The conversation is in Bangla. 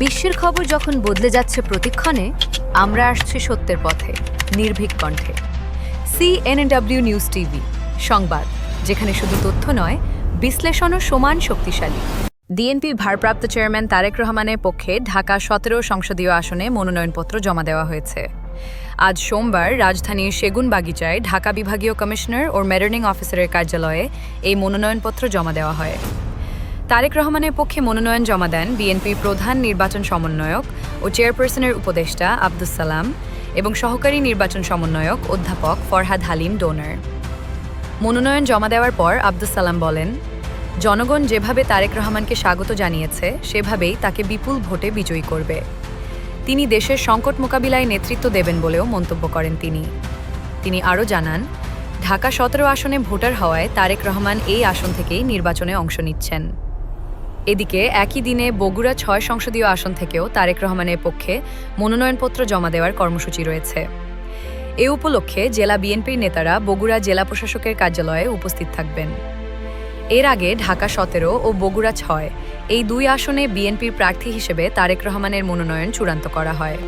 বিশ্বের খবর যখন বদলে যাচ্ছে প্রতিক্ষণে, আমরা আসছি সত্যের পথে, নির্ভীক কণ্ঠে। CNW নিউজ টিভি সংবাদ, যেখানে শুধু তথ্য নয়, বিশ্লেষণও সমান শক্তিশালী। বিএনপির ভারপ্রাপ্ত চেয়ারম্যান তারেক রহমানের পক্ষে ঢাকা 17 সংসদীয় আসনে মনোনয়নপত্র জমা দেওয়া হয়েছে। আজ সোমবার রাজধানীর সেগুনবাগিচায় ঢাকা বিভাগীয় কমিশনার ও রিটার্নিং অফিসারের কার্যালয়ে এই মনোনয়নপত্র জমা দেওয়া হয়। তারেক রহমানের পক্ষে মনোনয়ন জমা দেন বিএনপির প্রধান নির্বাচন সমন্বয়ক ও চেয়ারপারসনের উপদেষ্টা আব্দুস সালাম এবং সহকারী নির্বাচন সমন্বয়ক অধ্যাপক ফরহাদ হালিম ডোনার। মনোনয়ন জমা দেওয়ার পর আব্দুস সালাম বলেন, জনগণ যেভাবে তারেক রহমানকে স্বাগত জানিয়েছে সেভাবেই তাকে বিপুল ভোটে বিজয়ী করবে। তিনি দেশের সংকট মোকাবিলায় নেতৃত্ব দেবেন বলেও মন্তব্য করেন তিনি আরও জানান, ঢাকা 17 আসনে ভোটার হওয়ায় তারেক রহমান এই আসন থেকেই নির্বাচনে অংশ নিচ্ছেন। এদিকে একই দিনে বগুড়া 6 সংসদীয় আসন থেকেও তারেক রহমানের পক্ষে মনোনয়নপত্র জমা দেওয়ার কর্মসূচি রয়েছে। এ উপলক্ষে জেলা বিএনপির নেতারা বগুড়া জেলা প্রশাসকের কার্যালয়ে উপস্থিত থাকবেন। এর আগে ঢাকা 17 ও বগুড়া 6 এই দুই আসনে বিএনপির প্রার্থী হিসেবে তারেক রহমানের মনোনয়ন চূড়ান্ত করা হয়।